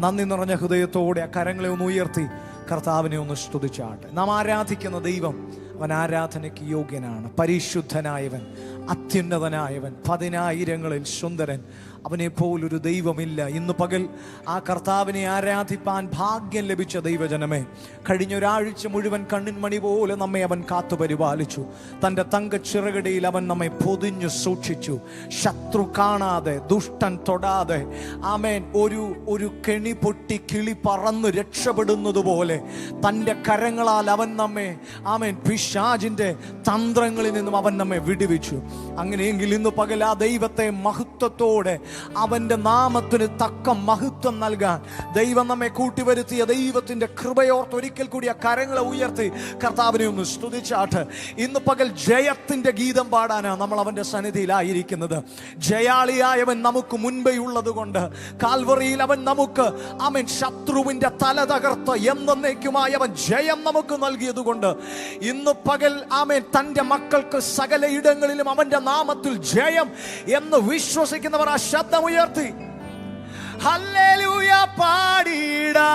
നന്ദി നിറഞ്ഞ ഹൃദയത്തോടെ ആ കരങ്ങളെ ഒന്ന് ഉയർത്തി കർത്താവിനെ ഒന്ന് സ്തുതിച്ചാട്ടെ. നാം ആരാധിക്കുന്ന ദൈവം അവൻ ആരാധനയ്ക്ക് യോഗ്യനാണ്. പരിശുദ്ധനായവൻ, അത്യുന്നതനായവൻ, 10,000ങ്ങളിൽ സുന്ദരൻ, അവനെ പോലൊരു ദൈവമില്ല. ഇന്ന് പകൽ ആ കർത്താവിനെ ആരാധിപ്പാൻ ഭാഗ്യം ലഭിച്ച ദൈവജനമേ, കഴിഞ്ഞ ഒരാഴ്ച മുഴുവൻ കണ്ണിൻമണി പോലെ നമ്മെ അവൻ കാത്തു പരിപാലിച്ചു. തൻ്റെ തങ്കച്ചിറകടിയിൽ അവൻ നമ്മെ പൊതിഞ്ഞു സൂക്ഷിച്ചു. ശത്രു കാണാതെ, ദുഷ്ടൻ തൊടാതെ, ആമേൻ, ഒരു കെണി പൊട്ടി കിളി പറന്ന് രക്ഷപ്പെടുന്നത് പോലെ തൻ്റെ കരങ്ങളാൽ അവൻ നമ്മെ, ആമേൻ, പിശാചിൻ്റെ തന്ത്രങ്ങളിൽ നിന്നും അവൻ നമ്മെ വിടുവിച്ചു. അങ്ങനെയെങ്കിൽ ഇന്ന് പകൽ ആ ദൈവത്തെ മഹത്വത്തോടെ, അവന്റെ നാമത്തിന് തക്ക മഹത്വം നൽകാൻ ദൈവം നമ്മെ കൂട്ടിവരുത്തിയ ദൈവത്തിന്റെ കൃപയോർത്ത് ഒരിക്കൽ കൂടി ആ കരങ്ങളെ ഉയർത്തി കർത്താവിനെ ഒന്ന് സ്തുതിച്ചാട്ട്. ഇന്ന് പകൽ ജയത്തിന്റെ ഗീതം പാടാനാണ് നമ്മൾ അവന്റെ സന്നിധിയിലായിരിക്കുന്നത്. ജയാളിയായവൻ നമുക്ക് മുൻപേ ഉള്ളത് കൊണ്ട്, കാൽവറിയിൽ അവൻ നമുക്ക്, അവൻ ശത്രുവിന്റെ തല തകർത്ത് എന്നേക്കുമായി അവൻ ജയം നമുക്ക് നൽകിയത് കൊണ്ട് ഇന്ന് പകൽ ആമേൻ തന്റെ മക്കൾക്ക് സകല ഇടങ്ങളിലും അവന്റെ നാമത്തിൽ ജയം എന്ന് വിശ്വസിക്കുന്നവർ ആ ശബ്ദമുയർത്തി ഹല്ലേലൂയ പാടിടാം,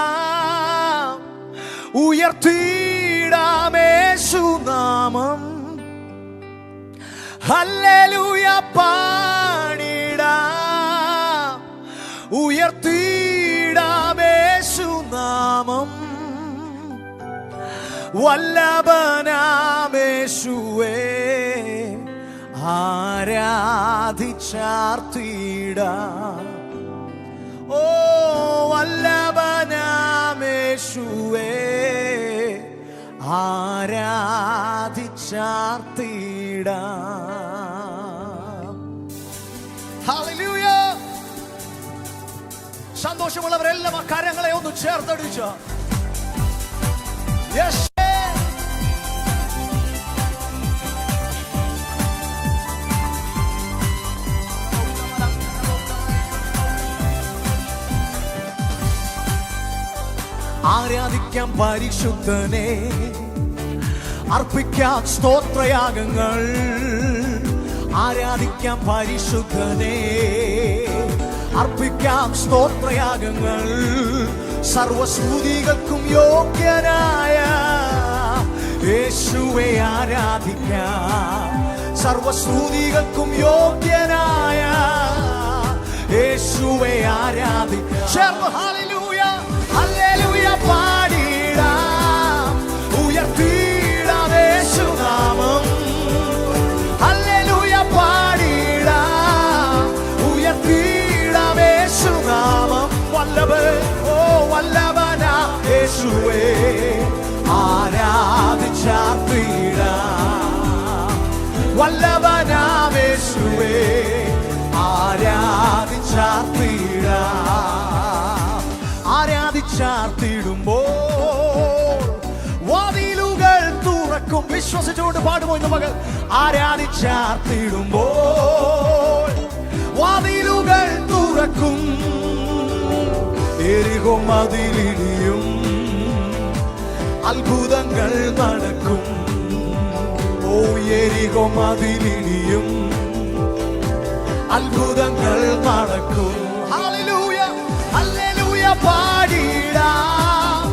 ഉയർത്തിടാം യേശുനാമം. ഹല്ലേലൂയ പാടിടാം, ഉയർത്തിടാം യേശുനാമം. വല്ലഭനാം യേശുവേ ആരാധിച്ചാർത്തിടാം. ഓ വല്ലഭനാം യേശുവേ ആരാധിച്ചാർത്തിടാം. ഹല്ലേലൂയ. സന്തോഷമുള്ളവരെല്ലാം ആ കരങ്ങളെ ഒന്ന് ചേർത്തടിച്ച് യെസ്. ആരാധിക്കാം പരിശുദ്ധനെ, അർപ്പിക്കാം സ്തോത്രയാഗങ്ങൾ. ആരാധിക്കാം പരിശുദ്ധനെ, അർപ്പിക്കാം സ്തോത്രയാഗങ്ങൾ. സർവസ്തുതികൾക്കും യോഗ്യനായ യേശുവെ ആരാധിക്കാം. സർവസ്തുതികൾക്കും യോഗ്യനായ യേശുവെ ആരാധിക്കാം. ഹല്ലേലൂയ ഹല്ലേലൂയ പാടിടാം, ഉയർത്തിടാം യേശുനാമം. ഹല്ലേലൂയ പാടിടാം, ഉയർത്തിടാം യേശുനാമം. വല്ലഭൻ, ഓ വല്ലഭനാം യേശുവേ ആരാധിച്ചാർത്തിടാം. വല്ലഭനാം യേശുവേ ആരാധിച്ചാർത്തിടാം. ആരാധിച്ചാർത്തിടുമ്പോൾ വാതിലുകൾ തുറക്കും. വിശ്വസിച്ചുകൊണ്ട് പാടുമോ ഇന്ന് മകൾ? ആരാധിച്ചാർത്തിടുമ്പോൾ വാതിലുകൾ തുറക്കും. എരിഹോ മതിലിടിയും, അത്ഭുതങ്ങൾ നടക്കും. ഓ എരിഹോ മതിലിടിയും, അത്ഭുതങ്ങൾ നടക്കും. ഹല്ലേലൂയ ഹല്ലേലൂയ പാടിടാം,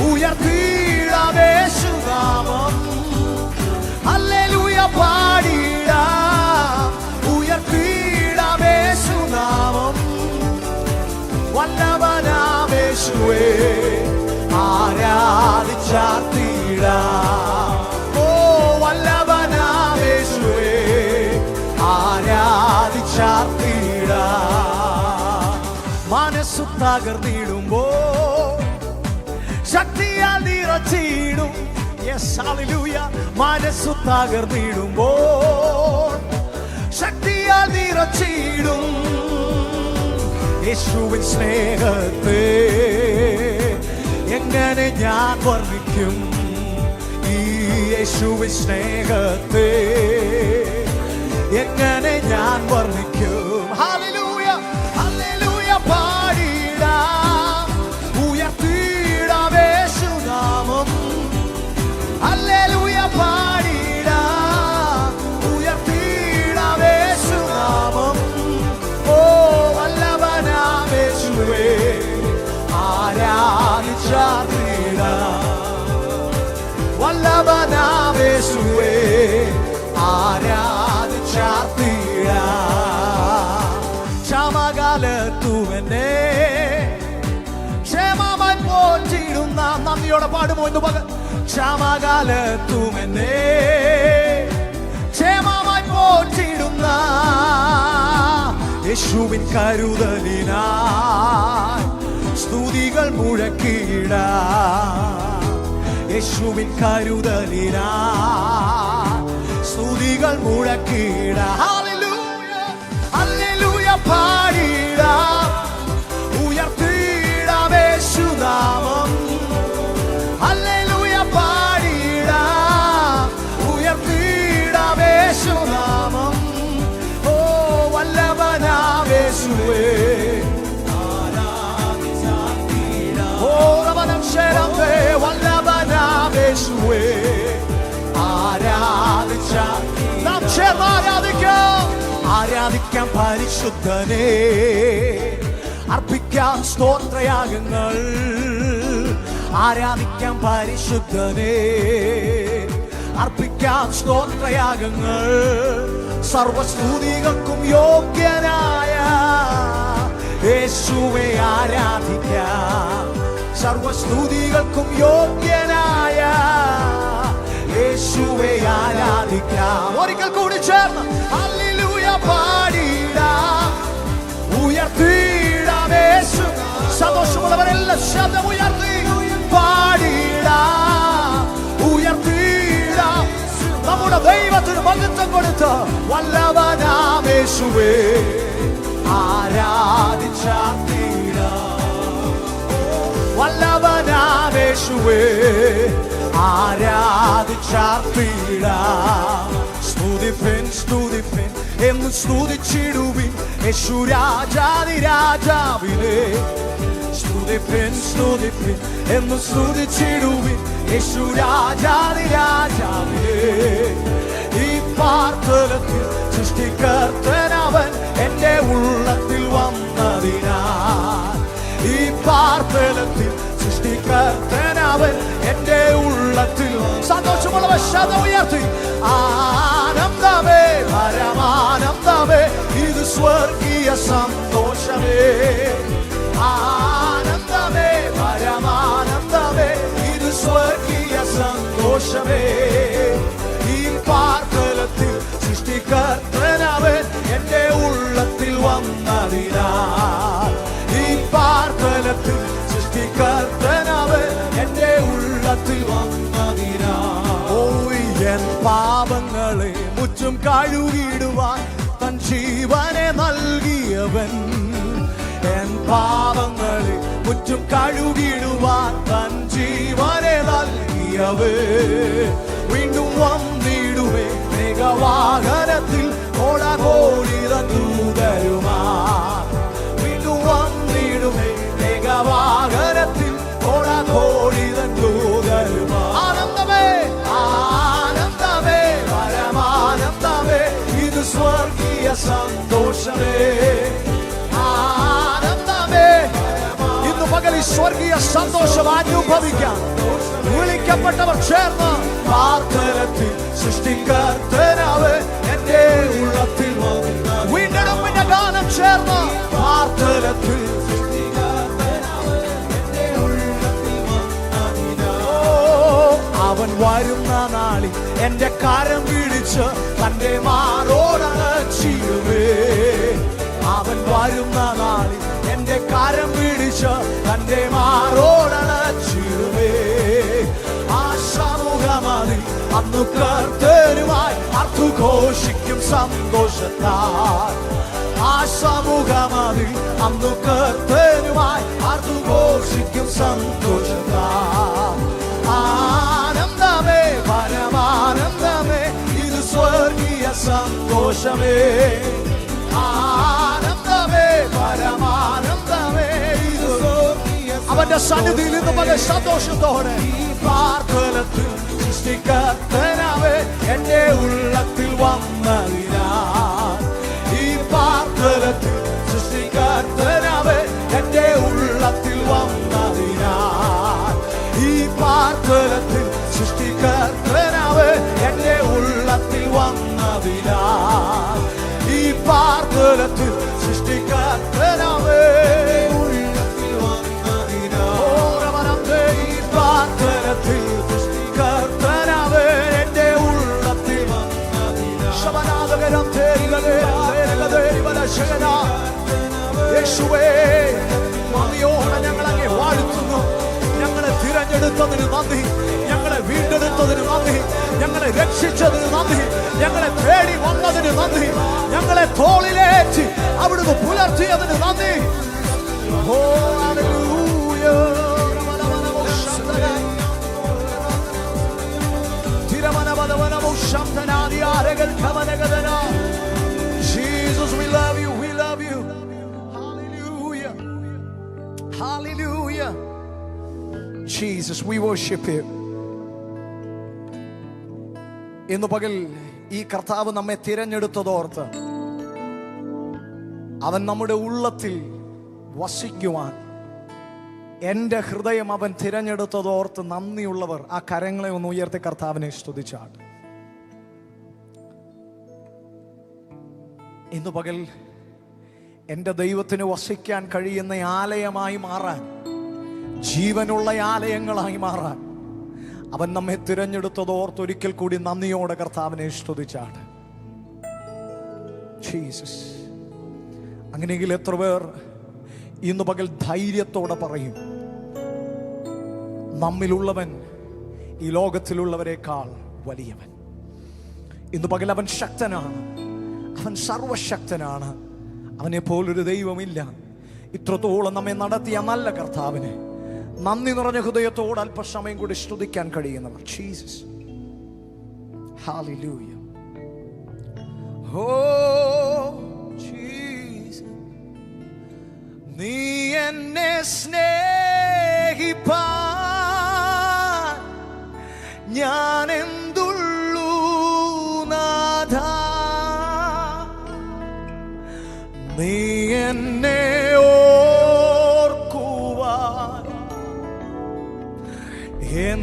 ഉയർത്തിടാം യേശുനാമം. ഹല്ലേലൂയ പാടിടാം, ഉയർത്തിടാം യേശുനാമം. വല്ലഭനാം യേശുവേ ആരാധിച്ചാർത്തിടാം. ഓ വല്ലഭനാം യേശുവേ ആരാധിച്ചാർത്തിടാം. മനസ്സു തകർന്നിടുമ്പോൾ ശക്തിയാൽ നിറച്ചിടും. Yes hallelujah. മനസ്സു തകർന്നിടുമ്പോൾ ശക്തിയാൽ നിറച്ചിടും. യേശുവിൻ സ്നേഹത്തെ എങ്ങനെ ഞാൻ വർണ്ണിക്കും? ഈ യേശുവിൻ സ്നേഹത്തെ എങ്ങനെ ഞാൻ വർണ്ണിക്കും? ഹല്ലേലൂയ ഹല്ലേലൂയ പാടിടാം, ഉയർത്തിടാം യേശുനാമം. ഹല്ലേലൂയ പാടിടാം, ഉയർത്തിടാം യേശുനാമം. ഓ വല്ലഭനാം യേശുവേ ആരാധിച്ചാർത്തിടാം. ക്ഷാമകാലത്തുവെന്നെ ക്ഷേമമായി പോറ്റിടുന്ന, നന്ദിയോടെ പാടുമോ എന്ന് പകൽ. ക്ഷാമകാലത്തുമെന്നെ ക്ഷേമമായി പോറ്റിടുന്ന യേശുവിൻ കരുതലിനായി സ്തുതികൾ മുഴക്കിടാം. യേശുവിൻ കരുതലിനായി സ്തുതികൾ മുഴക്കിടാം. ഹല്ലേലൂയ ഹല്ലേലൂയ പാടിടാം, ഉയർത്തിടാം യേശുനാമം. ഹല്ലേലൂയ പാടിടാം, ഉയർത്തിടാം യേശുനാമം. ഓ വല്ലഭനാം യേശുവേ, ഓ രമണം ശരണേ, വല്ലഭനാം യേശുവേ ആരാധിച്ചാൽ നാം ചേർന്ന് ആരാധിക്കാം. ആരാധിക്കാം പരിശുദ്ധനെ, അർപ്പിക്കാം സ്തോത്രയാഗങ്ങൾ. ആരാധിക്കാം പരിശുദ്ധനെ, അർപ്പിക്കാം സ്തോത്രയാഗങ്ങൾ. സർവസ്തുതികൾക്കും യോഗ്യനായ യേശുവെ ആരാധിക്കാം. സർവസ്തുതികൾക്കും യോഗ്യനായ യേശുവെ ആരാധിക്കാം. ഒരിക്കൽ കൂടി ചേർന്ന് ഹല്ലേലൂയ പാടിടാം, ഉയർത്തിടാം യേശു. സന്തോഷമുള്ളവരെല്ലാം ശബ്ദം ഉയർത്തി പാടിടാം, ഉയർത്തിടാം. നമ്മുടെ ദൈവത്തിന് മഹത്വം കൊടുത്ത് വല്ലഭനാം യേശുവേ ആരാധിച്ചാർത്തിടാം. വല്ലഭനാം യേശുവേ ആരാധിച്ചാർത്തിടാം. സ്തുതിപ്പിൻ സ്തുതിപ്പിൻ എന്ന് സ്തുതിച്ചിടുവിൻ യേശു രാജാതിരാജാവിനെ. സ്തുതിപ്പിൻ സ്തുതിപ്പിൻ എന്ന് സ്തുതിച്ചിടുവിൻ യേശു രാജാതിരാജാവിനെ. ഈ പാർത്തലത്തിൽ സൃഷ്ടികർത്തനവൻ എൻ്റെ ഉള്ളത്തിൽ വന്നതിനാൽ. ഈ പാർത്തലത്തിൽ സൃഷ്ടികർത്തനവൻ എൻ്റെ ഉള്ളത്തിൽ. സന്തോഷമുള്ളവ ശബ്ദം ഉയർത്തി ആനന്ദമേ, പരമാനന്ദമേ, ഇത് സ്വർഗീയ സന്തോഷമേ. ആനന്ദമേ, പരമാനന്ദമേ, ഇത് സ്വർഗീയ സന്തോഷമേ. ഈ പാർത്തലത്തിൽ സൃഷ്ടികർത്തനവൻ എൻ്റെ ഉള്ളത്തിൽ വന്നതിനാൽ. ഈ പാർത്തലത്തിൽ സൃഷ്ടികർത്തനവൻ എൻ്റെ ഉള്ളത്തിൽ വന്നതിനാൽ. ഓ എൻ പാപങ്ങളെ മുറ്റും കഴുകിടുവാൻ തൻ ജീവനെ നൽകിയവൻ. എൻ പാപങ്ങളെ മുറ്റും കഴുകിടുവാൻ തൻ ജീവനെ നൽകിയവൻ. വീണ്ടും വന്നിടുവേ മേഘവാഹനത്തിൽ കോടാകോടി ദൂതരുമാ. വീണ്ടും വന്നിടുവേ മേഘവാഹനത്തിൽ കോടാകോടി ദൂതരുമാ. ആനന്ദമേ ആനന്ദമേ, പരമാനന്ദമേ, ഇത് സ്വർഗീയ സന്തോഷമേ. ആനന്ദമേ, ഇന്ന് പകൽ ഈ സ്വർഗീയ സന്തോഷം അനുഭവിക്കാം. വിളിക്കപ്പെട്ടവർ ചേർന്ന് പാർത്തലത്തിൽ സൃഷ്ടികർത്തനവൻ എൻ്റെ ഉള്ളത്തിൽ വന്നു. വീണ്ടെടുപ്പിന്റെ ഗാനം ചേർന്ന് പാർത്തലത്തിൽ അവൻ വരുന്ന നാളിൽ എൻ്റെ കരം പിടിച്ച് തൻ്റെ മാറോടണച്ചിടുവേ. അവൻ വരുന്ന നാളിൽ എൻ്റെ കരം പിടിച്ച് തൻ്റെ മാറോടണച്ചിടുവേ. ആ സമൂഹമതിൽ അന്നു കർത്തനുമായി അർത്ഥഘോഷിക്കും സന്തോഷത്താൽ. ആ സമൂഹമതിൽ അന്നു കർത്തനുമായി അർത്ഥഘോഷിക്കും സന്തോഷത്താൽ. ആനന്ദമേ, പരമാനന്ദമേ, ഇത് സ്വർഗീയ സന്തോഷമേ. ആനന്ദമേ, പരമാനന്ദമേ, ഇത് അവന്റെ സന്നിധിയിൽ നിന്ന് പകൽ സന്തോഷത്തോടെ ഈ പാർത്തലത്തിൽ സൃഷ്ടികർത്തനവൻ എൻ്റെ ഉള്ളത്തിൽ വന്നതിനാൽ. ഈ പാർത്തലത്തിൽ സൃഷ്ടികർത്തനവൻ എൻ്റെ ഉള്ളത്തിൽ വന്നതിനാൽ. ഈ പാർത്തലത്തിൽ സൃഷ്ടികർത്തനവൻ എൻ്റെ ഉള്ളത്തിൽ വന്നതിനാൽ. വന്നതിനാൽ ഈ പാർത്തലത്തിൽ സൃഷ്ടിക്കർത്തനാവേ ഉള്ളത്തിൽ വന്നതിനാൽ ഈ പാർത്തലത്തിൽ സൃഷ്ടിക്കർത്തനാവേ എന്റെ ഉള്ളത്തിൽ വന്നതിനാൽ ശബനാദകരം യേശുവേ നന്ദിയോടെ ഞങ്ങൾ അങ്ങേ വാഴ്ത്തുന്നു. ഞങ്ങളെ തിരഞ്ഞെടുത്തതിന് നന്ദി, ഞങ്ങളെ വീണ്ടെടുത്തതിന് നന്ദി, ഞങ്ങളെ രക്ഷിച്ചതിന് നന്ദി, ഞങ്ങളെ തേടി വന്നതിന് നന്ദി, ഞങ്ങളെ തോളിലേറ്റി അവിടുന്ന് പുലർത്തിയതിന് നന്ദി. ഓ hallelujah. Jesus, we love you, we love you. Hallelujah. Hallelujah. Jesus, we worship you. ഇന്ന് പകൽ ഈ കർത്താവ് നമ്മെ തിരഞ്ഞെടുത്തതോർത്ത് അവൻ നമ്മുടെ ഉള്ളത്തിൽ വസിക്കുവാൻ എൻ്റെ ഹൃദയം അവൻ തിരഞ്ഞെടുത്തതോർത്ത് നന്ദിയുള്ളവർ ആ കരങ്ങളെ ഒന്ന് ഉയർത്തി കർത്താവിനെ സ്തുതിച്ചാണ്. ഇന്ന് പകൽ എൻ്റെ ദൈവത്തിന് വസിക്കാൻ കഴിയുന്ന ആലയമായി മാറാൻ, ജീവനുള്ള ആലയങ്ങളായി മാറാൻ അവൻ നമ്മെ തിരഞ്ഞെടുത്തതോർത്ത് ഒരിക്കൽ കൂടി നന്ദിയോടെ കർത്താവിനെ സ്തുതിച്ചാണ്. ജീസസ്. അങ്ങനെയെങ്കിൽ എത്ര പേർ ഇന്ന് പകൽ ധൈര്യത്തോടെ പറയും, നമ്മിലുള്ളവൻ ഈ ലോകത്തിലുള്ളവരെക്കാൾ വലിയവൻ. ഇന്ന് പകൽ അവൻ ശക്തനാണ്, അവൻ സർവശക്തനാണ്, അവനെ പോലൊരു ദൈവമില്ല. ഇത്രത്തോളം നമ്മെ നടത്തിയ നല്ല കർത്താവിനെ നന്ദി നിറഞ്ഞ ഹൃദയത്തോട് അല്പസമയം കൂടി സ്തുതിക്കാൻ കഴിയുന്നവർ. ജീസസ്. ഹല്ലേലൂയ. ഓ ജീസസ്, നീ എന്നെ സ്നേഹിപ്പാൻ ഞാൻ എന്തുള്ളൂ നാഥ, നീ എന്നെ ഓർക്കുവാൻ എൻ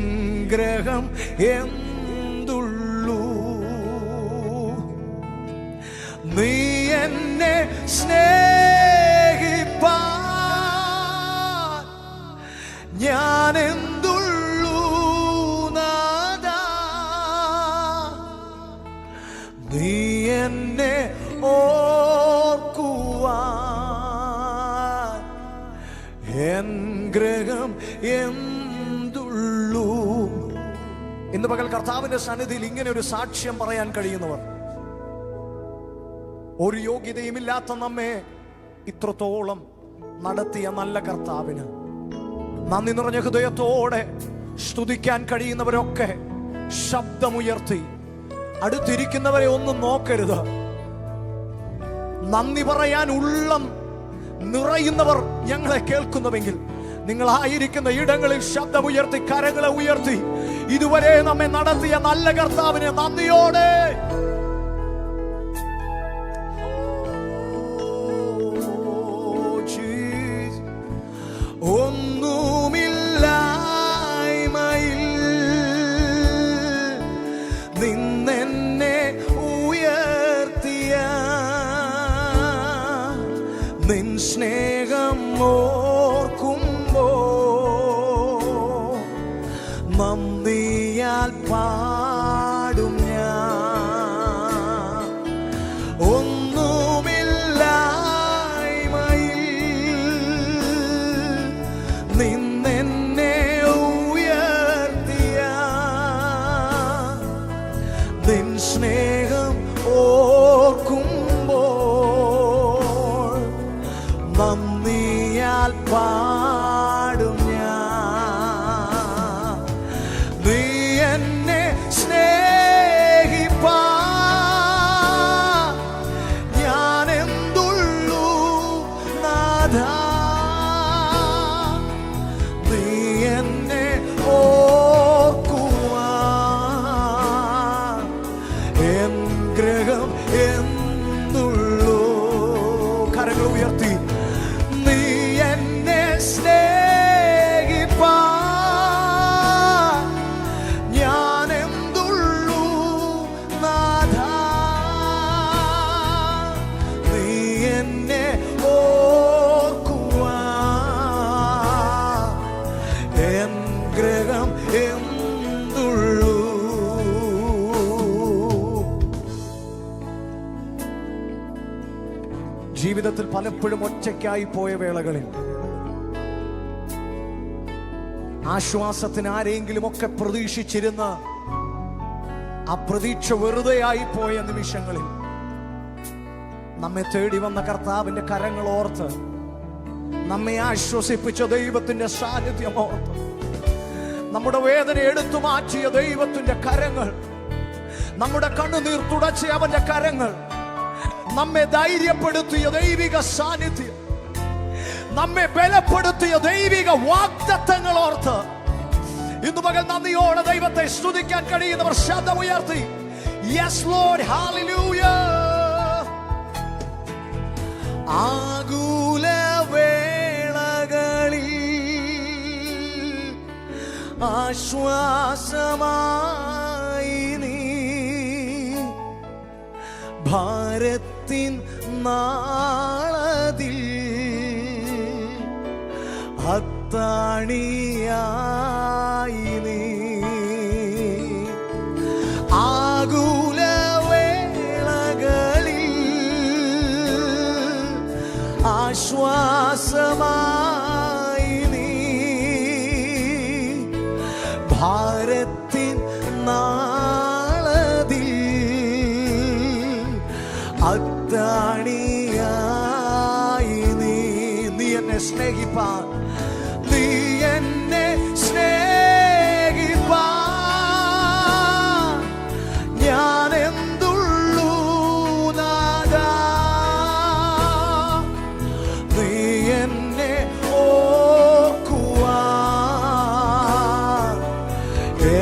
ഗ്രഹം എന്തുള്ളൂ, നീ എന്നെ സ്നേഹിപ്പാൻ ഞാൻ എന്തുള്ളൂ നാഥ, നീ എന്നെ ഓർക്കുവാൻ എൻ ഗ്രഹം എന്തുള്ളൂ. ഇന്ന് പകൽ കർത്താവിന്റെ സന്നിധിയിൽ ഇങ്ങനെ ഒരു സാക്ഷ്യം പറയാൻ കഴിയുന്നവർ, ഒരു യോഗ്യതയുമില്ലാത്ത നമ്മെ ഇത്രത്തോളം നടത്തിയ നല്ല കർത്താവിന് നന്ദി നിറഞ്ഞ ഹൃദയത്തോടെ സ്തുതിക്കാൻ കഴിയുന്നവരൊക്കെ ശബ്ദമുയർത്തി, അടുത്തിരിക്കുന്നവരെ ഒന്നും നോക്കരുത്, നന്ദി പറയാൻ ഉള്ളം നിറയുന്നവർ ഞങ്ങളെ കേൾക്കുന്നുവെങ്കിൽ നിങ്ങളായിരിക്കുന്ന ഇടങ്ങളിൽ ശബ്ദമുയർത്തി, കരങ്ങളെ ഉയർത്തി, ഇതുവരെ നമ്മെ നടത്തിയ നല്ല കർത്താവിനെ നന്ദിയോടെ ഒന്നുമില്ലായ്മയിൽ നിന്നെന്നെ ഉയർത്തിയ നിൻ സ്നേഹം ഓർക്കുമ്പോ നന്ദിയാൽ പാടും ഞാൻ. ഒന്നുമില്ലായ്മയിൽ നിന്നെന്നെ ഉയർത്തിയ നിൻ സ്നേഹം ഓർക്കുമ്പോൾ നന്ദിയാൽ പാടും ഞാൻ. നീ എന്നെ സ്നേഹിപ്പാൻ ഞാൻ എന്തുള്ളൂ നാഥ, പലപ്പോഴും ഒറ്റയ്ക്കായി പോയ വേളകളിൽ ആശ്വാസത്തിന് ആരെങ്കിലും ഒക്കെ പ്രതീക്ഷിച്ചിരുന്ന ആ പ്രതീക്ഷ വെറുതെയായി പോയ നിമിഷങ്ങളിൽ നമ്മെ തേടി വന്ന കർത്താവിന്റെ കരങ്ങൾ ഓർത്ത്, നമ്മെ ആശ്വസിപ്പിച്ച ദൈവത്തിന്റെ സാന്നിധ്യം ഓർത്ത്, നമ്മുടെ വേദന എടുത്തു മാറ്റിയ ദൈവത്തിന്റെ കരങ്ങൾ, നമ്മുടെ കണ്ണുനീർ തുടച്ച അവന്റെ കരങ്ങൾ, നമ്മെ ധൈര്യപ്പെടുത്തിയ ദൈവിക സാന്നിധ്യം, നമ്മെ ബലപ്പെടുത്തിയ ദൈവിക വാഗ്ദത്തങ്ങൾ ഓർത്ത് ഇന്ന് പകൽ നന്ദിയോടെ ദൈവത്തെ സ്തുതിക്കാൻ കഴിയുന്നവർ ശബ്ദമുയർത്തി യെസ് ലോർഡ് ഹല്ലേലൂയ. ആകുല വേളകളിൽ ആശ്വാസമായി നീ, ഭാരത്തിൻ നാളതിൽ അത്താണിയായി നീ. ആകുല വേളകളിൽ ആശ്വാസമായി നീ, ഭാരത്തിൻ നാളതിൽ അത്താണിയായി നീ. നീ എന്നെ സ്നേഹിപ്പാൻ, നീ എന്നെ സ്നേഹിപ്പാൻ ഞാൻ എന്തുള്ളൂ നാഥാ. നീ എന്നെ ഓർക്കുവാൻ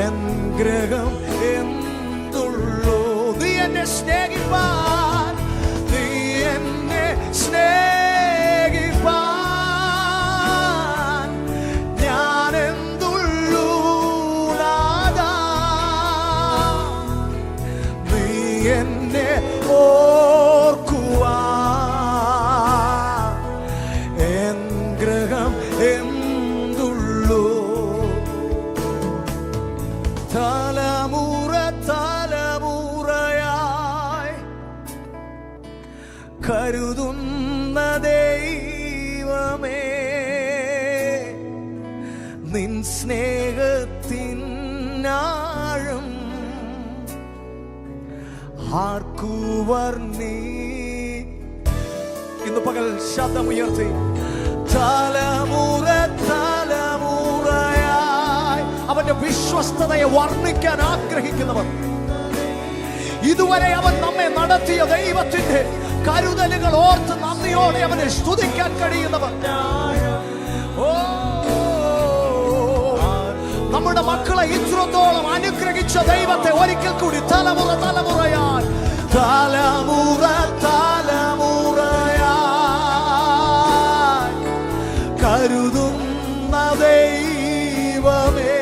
എൻ ഗ്രഹം എന്തുള്ളൂ. നീ എന്നെ സ്നേഹിപ്പാൻ, നീ എന്നെ സ്നേഹിപ്പാൻ ഞാൻ എന്തുള്ളൂ നാഥാ. നീ എന്നെ ഓർക്കുവാൻ എൻ ഗ്രഹം എന്തുള്ളൂ. തലമുറ തലമുറയായി കരുതുന്ന ദൈവമേ, നിൻ സ്നേഹത്തിനാഴം ആർക്കുവർണ്ണി. ഇന്ന് പകൽ ശബ്ദമുയർത്തി തലമുറ തലമുറയായി അവന്റെ വിശ്വസ്തതയെ വർണ്ണിക്കാൻ ആഗ്രഹിക്കുന്നവർ, ഇതുവരെ അവൻ നമ്മെ നടത്തിയ ദൈവത്തിന്റെ കരുതലുകൾ ഓർത്ത് നന്ദിയോടെ അവനെ സ്തുതിക്കാൻ കഴിയുന്നവർ, ഓ നമ്മുടെ മക്കളെ ഇത്രത്തോളം അനുഗ്രഹിച്ച ദൈവത്തെ ഒരിക്കൽ കൂടി തലമുറ തലമുറയായി തലമുറ തലമുറയായി കരുതുന്ന ദൈവമേ,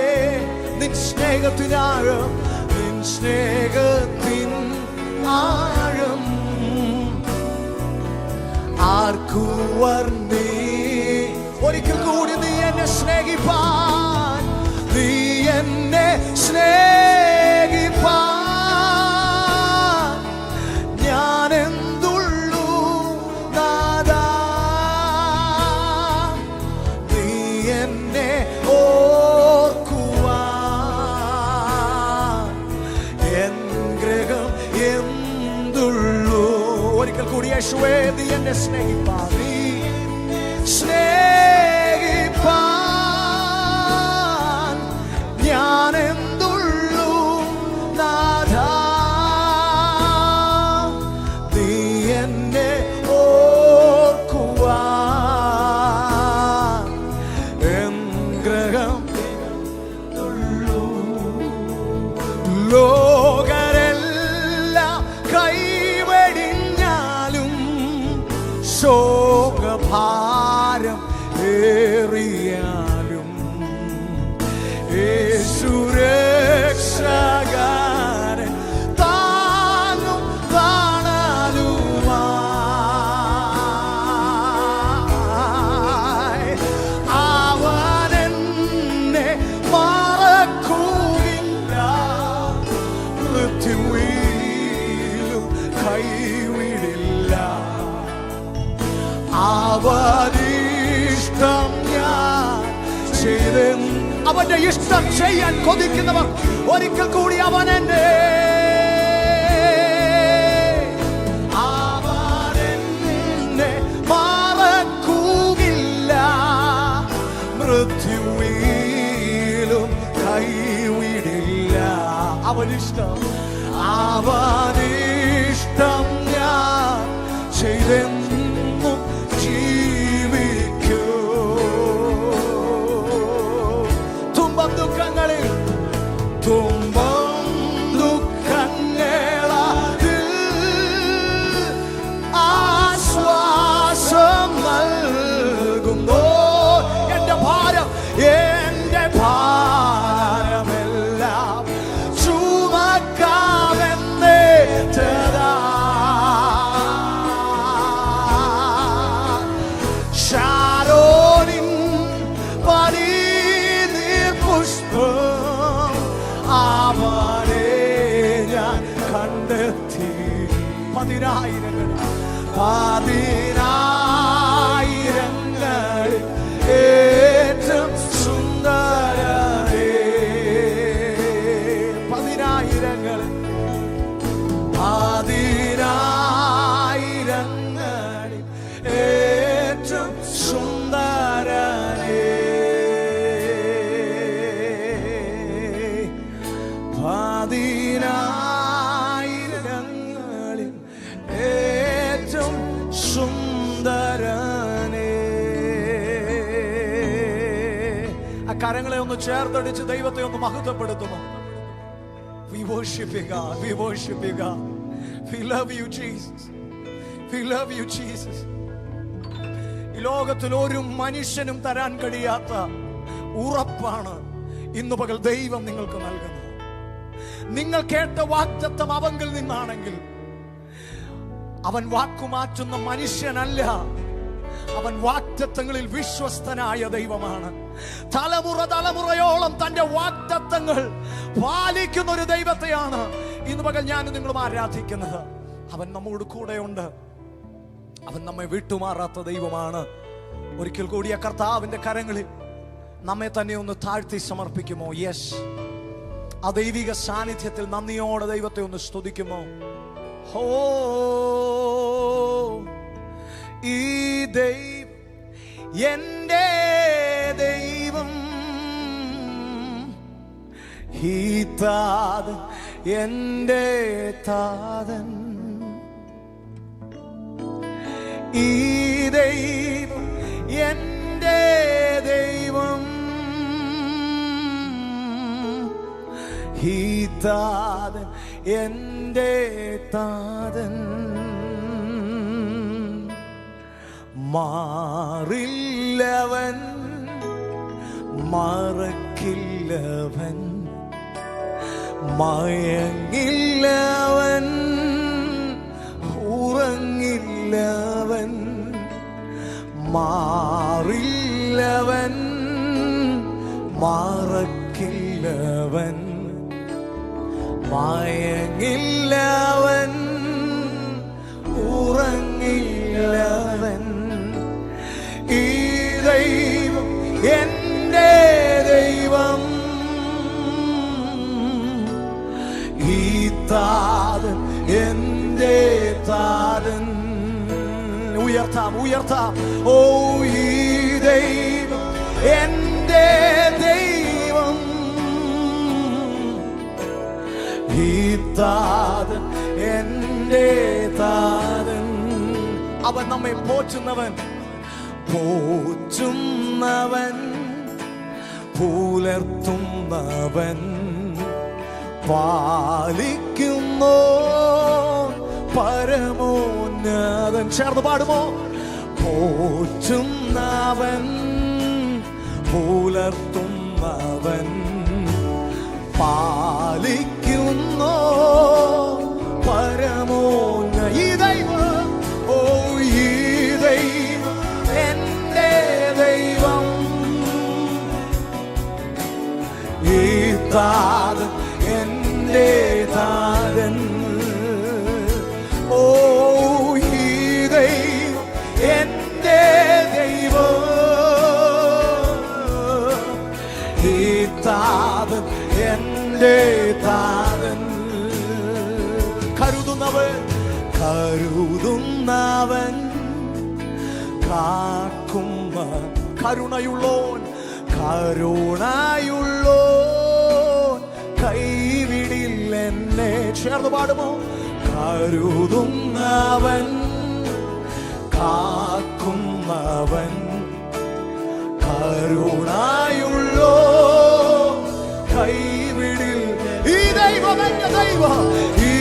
നിൻ സ്നേഹത്തിനാഴം, നിൻ സ്നേഹത്തിൻ ആഴം ആർക്കുവർണ്ണി. ഒരിക്കൽ കൂടി നീ എന്നെ സ്നേഹിപ്പാൻ, നീ എന്നെ സ്നേഹിപ്പാൻ ഞാൻ എന്തുള്ളൂ നാഥാ. നീ എന്നെ ഓർക്കുവാൻ എൻ ഗ്രഹം എന്തുള്ളൂ. ഒരിക്കൽ കൂടി യേശുവേ, നീ എന്നെ സ്നേഹിപ്പാൻ, നീ സ്നേഹിപ്പാൻ ഞാൻ എന്തുള്ളൂ നാഥാ. നീ എന്നെ ഓർക്കുവാൻ എൻ ഗ്രഹം എന്തുള്ളൂ. ലോകരെല്ലാം കൈവെടിഞ്ഞാലും ശോകഭാരം ഏറിയാലും യേശുരക്ഷകൻ താങ്ങും താണലുമായി അവൻ എന്നെ മറക്കുകയില്ല. അവനിഷ്ടം ഞാൻ ചെയ്തെന്ന്. അവന്റെ ഇഷ്ടം ചെയ്യാൻ കൊതിക്കുന്നവർ ഒരിക്കൽ കൂടി അവൻ എന്നെ മറക്കുകയില്ല. മൃത്യുവിലും കൈവിടില്ല. അവനിഷ്ടം ഞാൻ ചെയ്തെന്നും ജീവിക്കൂ. തുമ്പം ദുഃഖങ്ങളിൽ ആശ്വാസം നൽകുന്നു. എന്റെ ഭാരമെല്ലാം ചുമക്കാമെന്നേ ശാരോനിൻ പനിനീർ പുഷ്പം അവനെ ഞാൻ കണ്ടെത്തി. പതിനായിരങ്ങളിൽ ഏറ്റവും സുന്ദരനേ. പതിനായിരങ്ങളിൽ ഏറ്റവും സുന്ദരനേ. പതിനായിരങ്ങളിൽ ഏറ്റവും സുന്ദരനേ. ആ കരങ്ങളെ ഒന്ന് ചേർത്തടിച്ച് ദൈവത്തെ ഒന്ന് മഹത്വപ്പെടുത്തുന്നു. We worship you, God. We worship you, God. We love you, Jesus. We love you, Jesus. ഈ ലോകത്തിൽ ഒരു മനുഷ്യനും തരാൻ കഴിയാത്ത ഉറപ്പാണ് ഇന്ന് പകൽ ദൈവം നിങ്ങൾക്ക് നൽകുന്നത്. നിങ്ങൾ കേട്ട വാഗ്ദത്തം അവങ്കിൽ നിന്നാണെങ്കിൽ അവൻ വാക്കുമാറ്റുന്ന മനുഷ്യനല്ല. അവൻ വാഗ്ദത്തങ്ങളിൽ വിശ്വസ്തനായ ദൈവമാണ്. തലമുറയോളം തന്റെ വാഗ്ദത്തങ്ങൾ പാലിക്കുന്ന ഒരു ദൈവത്തെയാണ് ഇന്ന് പകൽ ഞാൻ നിങ്ങളും ആരാധിക്കുന്നത്. അവൻ നമ്മോട് കൂടെയുണ്ട്. അവൻ നമ്മെ വിട്ടുമാറാത്ത ദൈവമാണ്. ഒരിക്കൽ കൂടി ആ കർത്താവിന്റെ കരങ്ങളിൽ നമ്മെ തന്നെ ഒന്ന് താഴ്ത്തി സമർപ്പിക്കുമോ? യെസ്, ആ ദൈവിക സാന്നിധ്യത്തിൽ നന്ദിയോടെ ദൈവത്തെ ഒന്ന് സ്തുതിക്കുമോ? ഹോ, ഈ ദൈവം എന്റെ ദൈവം, ഈ താതൻ എന്റെ താതൻ, ഈ ദൈവം എന്റെ ദൈവം, ഈ താതൻ എന്റെ താതൻ. മാറില്ലവൻ, മറക്കില്ലവൻ, മയങ്ങില്ലവൻ, ഉറങ്ങില്ലവൻ. മാറില്ലവൻ, മറക്കില്ലവൻ, മയങ്ങില്ലവൻ, ഉറങ്ങില്ലവൻ. ഈ ദൈവം എന്റെ ദൈവം, ഈ താതൻ എന്റെ താതൻ. ഉയർത്താം. ഓ, ഈ ദൈവം എന്റെ ദൈവം, ഈ താതൻ എന്റെ താതൻ. അവൻ നമ്മെ പോറ്റുന്നവൻ, പുലർത്തുന്നവൻ, പാലിക്കുന്നോ പരമോന്നതൻ. ചേർന്ന് പാടുമോ? പോറ്റുന്നവൻ, പുലർത്തുന്നവൻ, പാലിക്കുന്നോ പരമോന്ന. ഈ ദൈവം, ഓ, ഈ ദൈവം എന്റെ ദൈവം, ഈ താതൻ എന്റെ താതൻ. ഓ, ഈ ദൈവം എന്റെ താതൻ എൻ്റെ താതൻ. കരുതുന്നവൻ കാക്കുന്ന കരുണയുള്ളോൻ കൈവിടില്ല എന്നെ. ചേർന്ന് പാടുമോ? കരുതുന്നവൻ കാക്കുന്നവൻ കരുണയുള്ളോ കൈവിടിൽ. ഈ ദൈവം എന്റെ ദൈവം, ഈ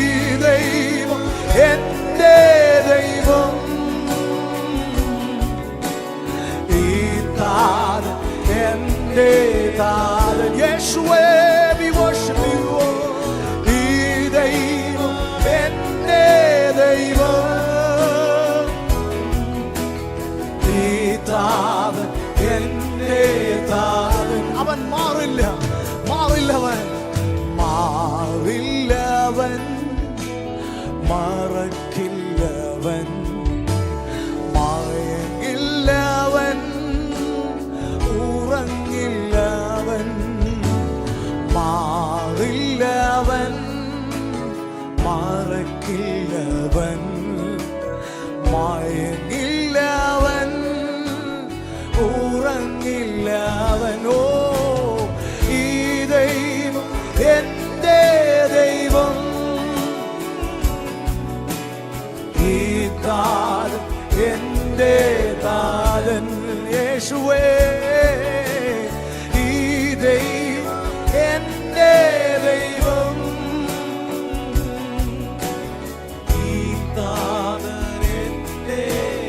ദൈവം എന്റെ ദൈവം, ഈ താതൻ എന്റെ താതൻ. യേശുവേ we worship you. ഈ ദൈവം എന്റെ ദൈവം, ഈ താതൻ എന്റെ താതൻ. അവൻ മാറില്ലവൻ മറക്കില്ലവൻ മായങ്ങില്ലവൻ ഉറങ്ങില്ലവൻ. മാറില്ലവൻ മറക്കില്ലവൻ മായങ്ങില്ലവൻ ഉറങ്ങില്ലവൻ. ഓ ഈ ദൈവം എന്റെ ദൈവം, ഈ താതൻ എന്റെ താതൻ. യേശുവേ ഈ ദൈവം എന്റെ ദൈവം, ഈ താതൻ എന്റെ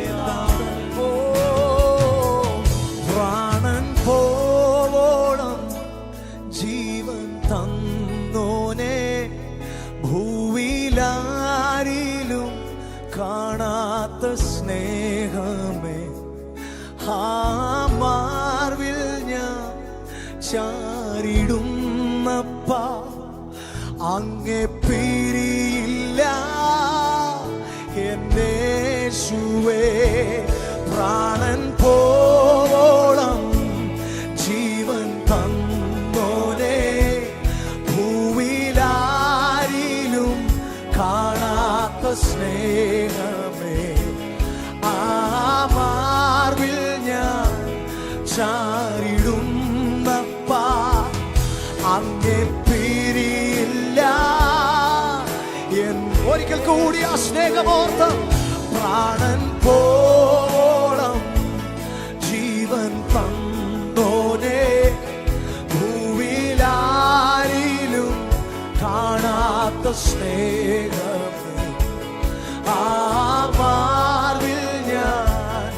താതൻ. ഓ പ്രാണൻ പോവോളം ജീവൻ തന്നോനെ, ഭൂവിലാരിലും കാണാത്ത സ്നേഹമേ, ആ മാർവിൽ ഞാൻ ചാരിടുന്നപ്പാ, അങ്ങേ പിരിയില്ല എന്നേശുവേ. പ്രാണൻ പോവോളം ജീവൻ തന്നോനെ, ഭൂവിലാരിലും കാണാത്ത സ്നേഹമേ, ആ മാർവിൽ ഞാൻ ചാരിടുന്നപ്പാ, അങ്ങേ പിരിയില്ല. ഒരിക്കൽ കൂടി ആ സ്നേഹമോർത്ത്. പ്രാണൻ പോളം ജീവൻ തന്നോനെ, ഭൂവിലാരിലും കാണാത്ത സ്നേഹമേ, ആ മാർവിൽ ഞാൻ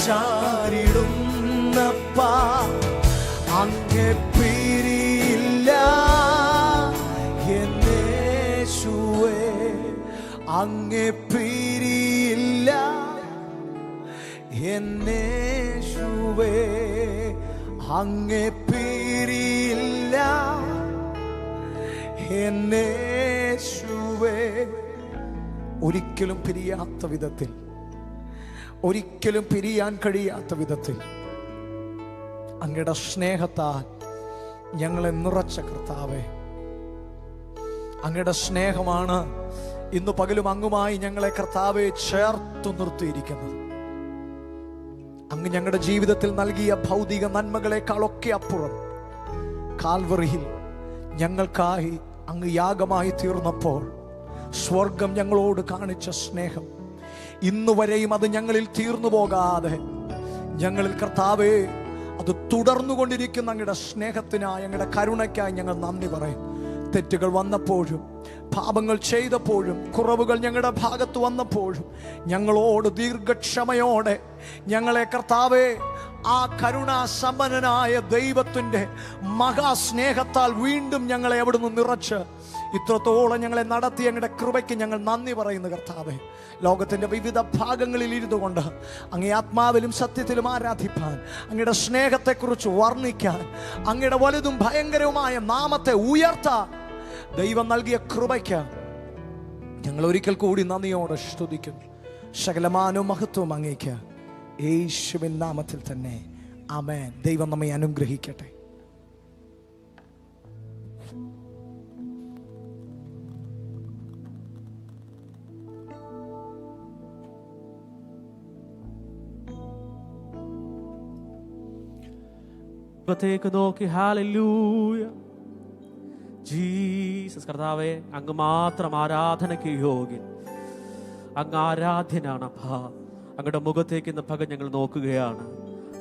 ചാരിടുന്നപ്പാ, അങ്ങേ പിരിയില്ല എന്നേശുവേ. അങ്ങേ പിരിയില്ല എന്നേശുവേ, അങ്ങേ പിരിയില്ല എന്നേശുവേ. ഒരിക്കലും പിരിയാത്ത വിധത്തിൽ, ഒരിക്കലും പിരിയാൻ കഴിയാത്ത വിധത്തിൽ അങ്ങയുടെ സ്നേഹത്താൽ ഞങ്ങളെ നിറച്ച കർത്താവേ, അങ്ങയുടെ സ്നേഹമാണ് ഇന്ന് പകലും അങ്ങുമായി ഞങ്ങളെ കർത്താവെ ചേർത്തു നിർത്തിയിരിക്കുന്നത്. അങ്ങ് ഞങ്ങളുടെ ജീവിതത്തിൽ നൽകിയ ഭൗതിക നന്മകളെക്കാളൊക്കെ അപ്പുറം കാൽവറിയിൽ ഞങ്ങൾക്കായി അങ്ങ് യാഗമായി തീർന്നപ്പോൾ സ്വർഗം ഞങ്ങളോട് കാണിച്ച സ്നേഹം ഇന്നുവരെയും അത് ഞങ്ങളിൽ തീർന്നു പോകാതെ ഞങ്ങളിൽ കർത്താവേ അത് തുടർന്നുകൊണ്ടിരിക്കുന്ന അങ്ങയുടെ സ്നേഹത്തിനായി, അങ്ങയുടെ കരുണയ്ക്കായി ഞങ്ങൾ നന്ദി പറയും. തെറ്റുകൾ വന്നപ്പോഴും, പാപങ്ങൾ ചെയ്തപ്പോഴും, കുറവുകൾ ഞങ്ങളുടെ ഭാഗത്ത് വന്നപ്പോഴും ഞങ്ങളോട് ദീർഘക്ഷമയോടെ ഞങ്ങളെ കർത്താവേ ആ കരുണാസമ്പന്നനായ ദൈവത്തിൻ്റെ മഹാസ്നേഹത്താൽ വീണ്ടും ഞങ്ങളെ അവിടുന്ന് നിറച്ച് ഇത്രത്തോളം ഞങ്ങളെ നടത്തി അങ്ങയുടെ കൃപയ്ക്ക് ഞങ്ങൾ നന്ദി പറയുന്നു കർത്താവേ. ലോകത്തിൻ്റെ വിവിധ ഭാഗങ്ങളിൽ ഇരുന്നു കൊണ്ട് അങ്ങേ ആത്മാവിലും സത്യത്തിലും ആരാധിപ്പാൻ, അങ്ങയുടെ സ്നേഹത്തെക്കുറിച്ച് വർണ്ണിക്കാൻ, അങ്ങയുടെ വലുതും ഭയങ്കരവുമായ നാമത്തെ ഉയർത്താൻ ദൈവം നൽകിയ കൃപയ്ക്ക് ഞങ്ങൾ ഒരിക്കൽ കൂടി നന്ദിയോടെ സ്തുതിക്കുന്നു. സകലമാനവും മഹത്വവും അങ്ങേക്ക് യേശുവിൻ നാമത്തിൽ തന്നെ ആമേൻ. ദൈവം നമ്മെ അനുഗ്രഹിക്കട്ടെ. മുഖത്തേക്ക് നോക്കി ഹല്ലേലൂയ ജീസസ്. കർത്താവേ, അങ്ങ് മാത്രം ആരാധനയ്ക്ക് യോഗ്യൻ, അങ്ങ് ആരാധ്യനാണ് അപ്പാ. അങ്ങയുടെ മുഖത്തേക്ക് ഇന്ന് പകൽ ഞങ്ങൾ നോക്കുകയാണ്.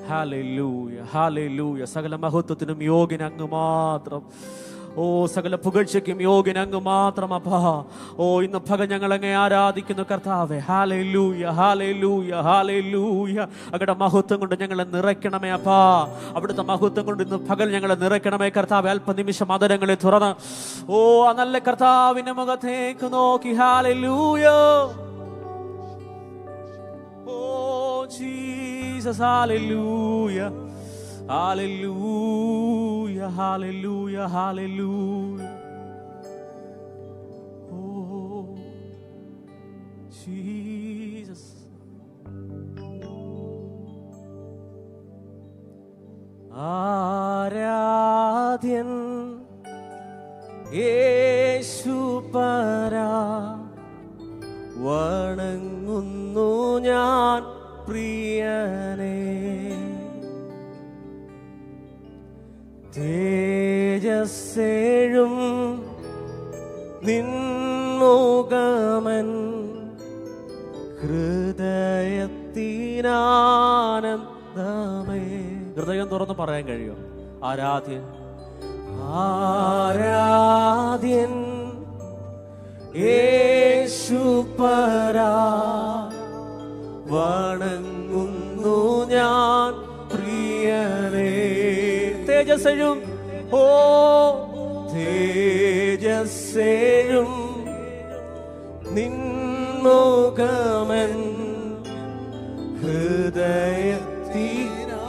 Hallelujah hallelujah. സകല മഹത്വത്തിനും യോഗ്യൻ അങ്ങ് മാത്രം. ഓ, സകല പുകഴ്ചയ്ക്കും യോഗ്യൻ അങ്ങ് മാത്രം അപ്പാ. ഓ, ഇന്ന് പകൽ ഞങ്ങൾ അങ്ങേ ആരാധിക്കുന്നു കർത്താവേ. Hallelujah hallelujah hallelujah. അങ്ങയുടെ മഹത്വം കൊണ്ട് ഞങ്ങളെ നിറയ്ക്കണമേ അപ്പാ. അവിടുത്തെ മഹത്വം കൊണ്ട് ഇന്ന് പകൽ ഞങ്ങളെ നിറയ്ക്കണമേ കർത്താവേ. അല്പനിമിഷം അതരങ്ങളെ തുറന്ന് ഓ ആ നല്ല കർത്താവിന്റെ മുഖത്തേക്ക് നോക്കി hallelujah. Oh Jesus hallelujah hallelujah hallelujah hallelujah. Oh Jesus. ആരാധ്യൻ യേശുപരാ, വണങ്ങുന്നു ഞാൻ പ്രിയനേ. തേജസ്സേഴും നിൻമുഖമൻ ഹൃദയത്തിനാനന്ദമേ. ഹൃദയം തുറന്ന് പറയാൻ കഴിയും ആരാധ്യൻ ആരാധ്യൻ യേശുപരാ, വണങ്ങുന്നു ഞാൻ പ്രിയനേ. തേജസ്സെഴും ഓ തേജസ്സെഴും നിൻമുഖമൻ ഹൃദയത്തി.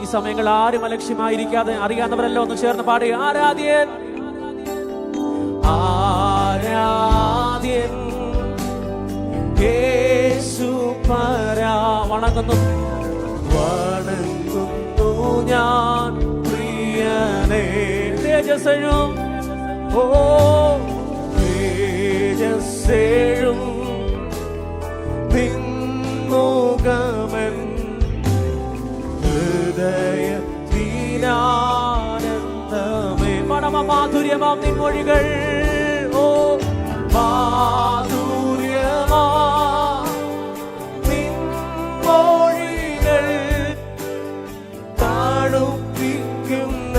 ഈ സമയങ്ങൾ ആരും അലക്ഷ്യമായിരിക്കാതെ അറിയാവുന്നവരെല്ലാം ഒന്ന് ചേർന്ന് പാടി ആരാധ്യൻ ആരാധ്യൻ യേശുപരാ, വണങ്ങുന്നു വണങ്ങുന്നു ഞാൻ പ്രിയനേ. തേജസ്സെഴും ഓ തേജസ്സെഴും നിൻമുഖമൻ ഹൃദയത്തിനാനന്ദമേ. പരമമാധുര്യമാം നിൻമൊഴികൾ ഓ മാധുര്യമാ നിൻമൊഴികൾ തണുപ്പിക്കുന്ന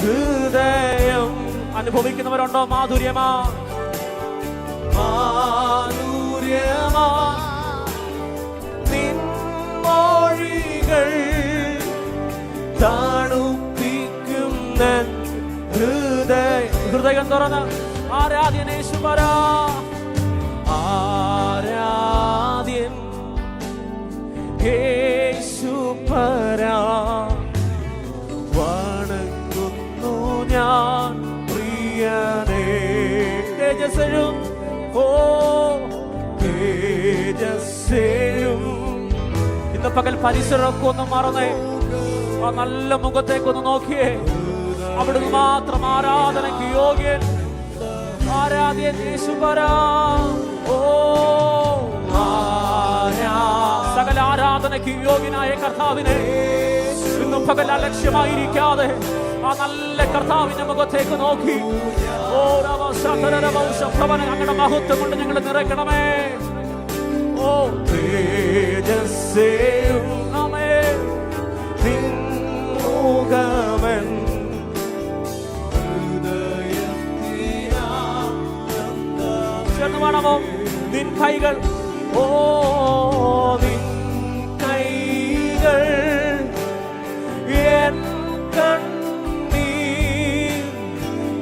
ഹൃദയം. അനുഭവിക്കുന്നവരുണ്ടോ മാധുര്യമാ മാധുര്യമാ നിൻമൊഴികൾ തണുപ്പിക്കുന്ന ഹൃദയം തുറന്ന് ആരാധ്യൻ യേശുപരാ, ആരാധ്യൻ യേശുപരാ, വണങ്ങുന്നു ഞാൻ പ്രിയനേ. തേജസ്സെഴും ഓ തേജസ്സെഴും. ഇന്ന് പകൽ പരിസരമൊക്കെ ഒന്ന് മറന്നേ, ആ നല്ല മുഖത്തേക്കൊന്ന് നോക്കിയേ. അവിടുന്ന് മാത്രം ആരാധനയ്ക്ക് യോഗ്യൻ, ആരാധ്യൻ യേശുപരാ. ഓ സകല ആരാധനയ്ക്ക് യോഗ്യനായ കർത്താവിനെ ഇന്ന് പകൽ അലക്ഷ്യമായിരിക്കാതെ ആ നല്ല കർത്താവിന്റെ മുഖത്തേക്ക് നോക്കി ഓ അങ്ങയുടെ മഹത്വം കൊണ്ട് ഞങ്ങൾ നിറയ്ക്കണമേ. ഓ തേജസ്സേയും നിൻമുഖമൻ ചേർന്ന് വേണമോ നിൻ കൈകൾ ഓ നിൻ കൈകൾ എൻ കണ്ണീർ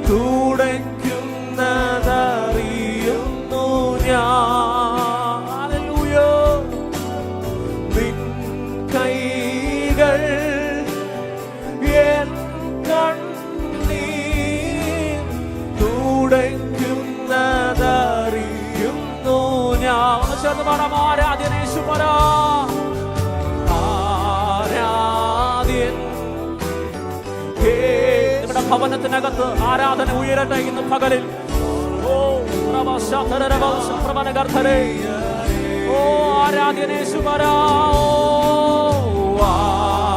തുടയ്ക്കുന്നതറിയുന്നു ഞാൻ. ഹല്ലേലൂയ. നിൻ കൈകൾ എൻ കണ്ണീർ തുടയ്ക്കുന്നതറിയുന്നു ഞാൻ. ചേർന്ന് പാടാം ആരാധ്യൻ യേശുപരാ, ആരാധ്യൻ. നിങ്ങളുടെ ഭവനത്തിനകത്ത് ആരാധന ഉയരട്ടെ ഇന്ന് പകലിൽ. ഓ പ്രവനഗർദ്ധരേ, ഓ ആരാധ്യൻ യേശുപരാ,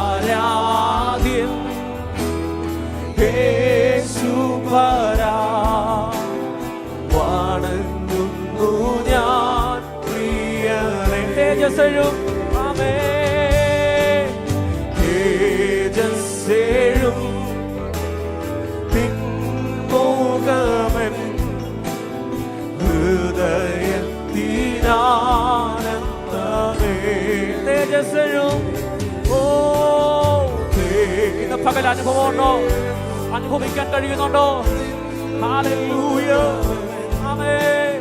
ആരാധ്യൻ യേശുപരാ വണങ്ങുന്നു ഞാൻ പ്രിയനെ. തേജസ്സെഴും ആമേൻ, തേജസ്സെഴും തിന്മുഖമൻ ഹൃദയത്തിനാനന്ദമേ. തേജസ്സെഴും ഇന്ന് പകൽ അനുഭവമുണ്ടോ? അനുഭവിക്കാൻ കഴിയുന്നുണ്ടോ? ഹല്ലേലൂയ ആമേൻ.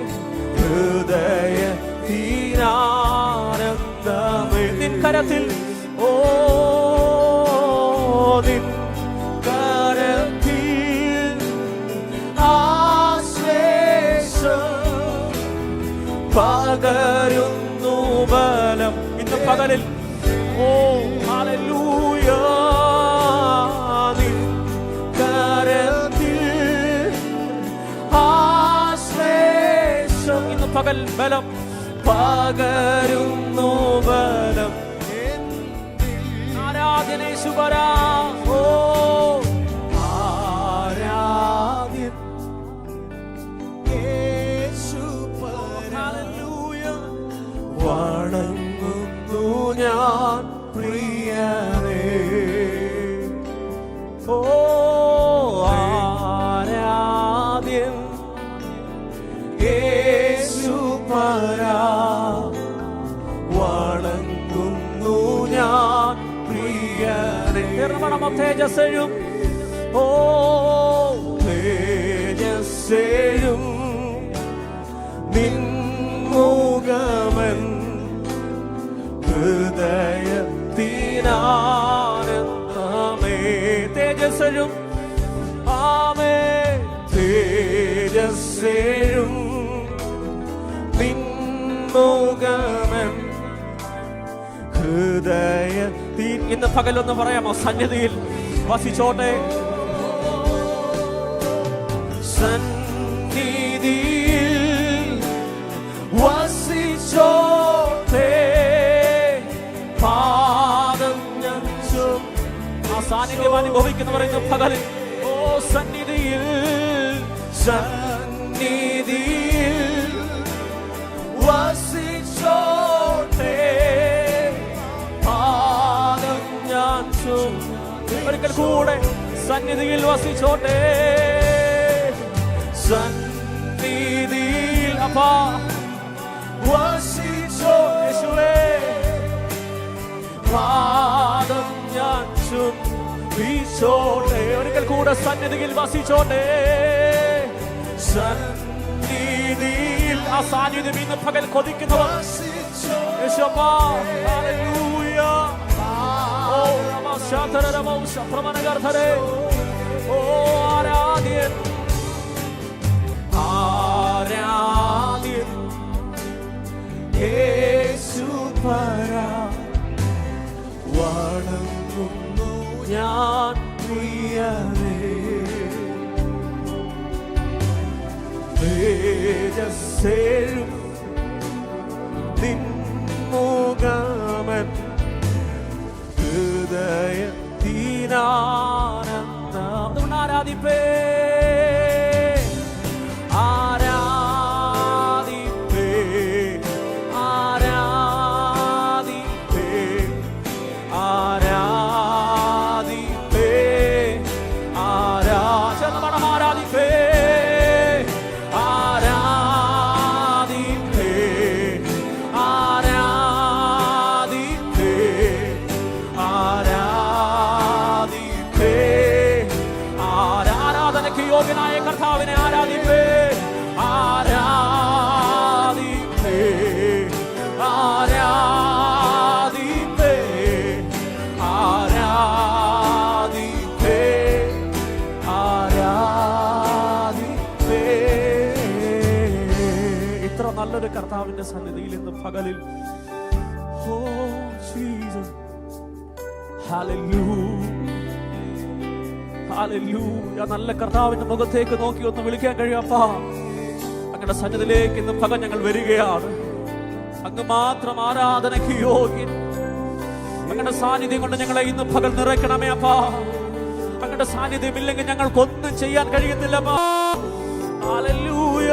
ഹൃദയത്തിനാനന്ദമേ നിൻ കരത്തിൽ, ഓ നിൻ കരത്തിൽ ആശ്ലേഷം പകരുന്നു ബലം. ഇന്ന് പകലിൽ ഓ ഹല്ലേലൂയ നിൻ കരത്തിൽ ആശ്ലേഷം. ഇന്ന് പകൽ ബലം പകരുന്നു ബലം. ആരാധന യേശുപരാ, ഓ ആരാധ്യൻ യേശുപരാ. ഹല്ലേലൂയ വണങ്ങുന്നു ഞാൻ പ്രിയനേ. ഓ ആരാധ്യൻ യേശുപരാ വണങ്ങുന്നു ഞാൻ പ്രിയനേ. തേജസ്സെഴും, ഓ തേജസ്സെഴും നിൻമുഖമൻ ഹൃദയത്തിനാനന്ദമേ. തേജസ്സെഴും ആമേൻ, തേജസ്സെഴും നിൻമുഖമൻ ഹൃദയത്തിൻ. ഇന്ന് പകലൊന്ന് പറയാമോ? സന്നിധിയിൽ വസിച്ചോട്ടെ, സന്നിധിയിൽ വസിച്ചോട്ടെ. പാദം ഞാൻ ആ സാന്നിധ്യം അനുഭവിക്കുന്നവർ ഇന്ന് പകലിൽ, ഓ സന്നിധിയിൽ, സന്നിധിയിൽ വസിച്ചോട്ടെ. പാദം ഞാൻ ഒരിക്കൽ കൂടെ സന്നിധിയിൽ വസിച്ചോട്ടെ. സന്നിധിയിൽ അപ്പാ വസിച്ചോ യേശുവേ. പാദം ഞാൻ ചുംബിച്ചോട്ടെ. ഒരിക്കൽ കൂടെ സന്നിധിയിൽ വസിച്ചോട്ടെ. സന്നിധിയിൽ ആ സാന്നിധ്യം ഇന്ന് പകൽ കൊതിക്കുന്നവർ യേശുവേ. ഹല്ലേലൂയ. ഓ നമസ്കാരം നമോസ് പ്രമാണഗർധരേ. ഓ ആരാധ്യൻ, ആരാധ്യൻ യേശുപരാ വണങ്ങുന്നു ഞാൻ പ്രിയനേ. തേജസ്സെഴും നിൻമുഖമൻ ഹൃദയത്തിനാനന്ദം. അതുകൊണ്ട് ആരാധിപ്പേ, ആരാധിപ്പേ, ആരാധിപ്പേ, ആരാധിപ്പേ, ആരാധന ആരാധിപ്പേ, ആരാധിപ്പേ, ആരാധിപ്പേ, ആരാധിപ്പേ. ആരാധനയ്ക്ക് യോഗ്യനായ കർത്താവിനെ ആരാധിപ്പേ, ആരാധിപ്പേ, ആരാധിപ്പേ, ആരാധിപ്പേ, ആരാധിപ്പേ. ഇത്ര നല്ലൊരു കർത്താവിന്റെ സന്നിധിയിൽ ഇന്ന് പകലിൽ, ഓ ജീസസ്, ഹല്ലേലൂയ, ഹല്ലേലൂയ. നല്ല കർത്താവിന്റെ മുഖത്തേക്ക് നോക്കി ഒന്ന് വിളിക്കാൻ കഴിയാപ്പാ. അങ്ങയുടെ സന്നിധിയിലേക്ക് ഇന്ന് പകൽ ഞങ്ങൾ വരികയാണ്. അങ്ങ് മാത്രം ആരാധനയ്ക്ക് യോഗ്യൻ. അങ്ങയുടെ സാന്നിധ്യം കൊണ്ട് ഞങ്ങളെ ഇന്ന് പകൽ നിറയ്ക്കണമേ അപ്പാ. അങ്ങയുടെ സാന്നിധ്യം ഇല്ലെങ്കിൽ ഞങ്ങൾക്കൊന്നും ചെയ്യാൻ കഴിയത്തില്ലപ്പാ. Hallelujah,